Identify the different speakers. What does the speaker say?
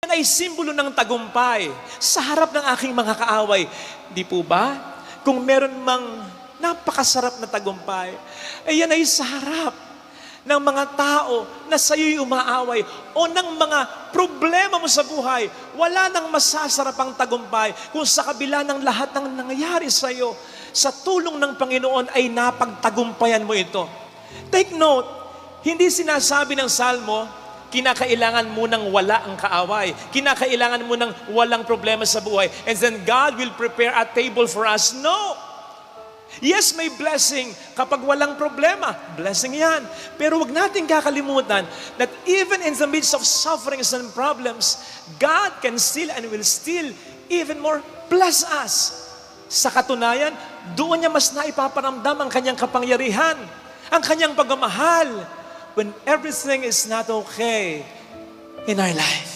Speaker 1: Yan ay simbolo ng tagumpay sa harap ng aking mga kaaway. Di po ba? Kung meron mang napakasarap na tagumpay, ay yan ay sa harap ng mga tao na sa'yo'y umaaway o ng mga problema mo sa buhay. Wala nang masasarap ang tagumpay kung sa kabila ng lahat ng nangyayari sa'yo, sa tulong ng Panginoon ay napagtagumpayan mo ito. Take note, hindi sinasabi ng Salmo, kinakailangan mo nang wala ang kaaway. Kinakailangan mo nang walang problema sa buhay. And then God will prepare a table for us. No! Yes, may blessing kapag walang problema. Blessing yan. Pero wag natin kakalimutan that even in the midst of sufferings and problems, God can still and will still even more bless us. Sa katunayan, doon niya mas naipaparamdam ang kanyang kapangyarihan, ang kanyang pagmamahal when everything is not okay in our life.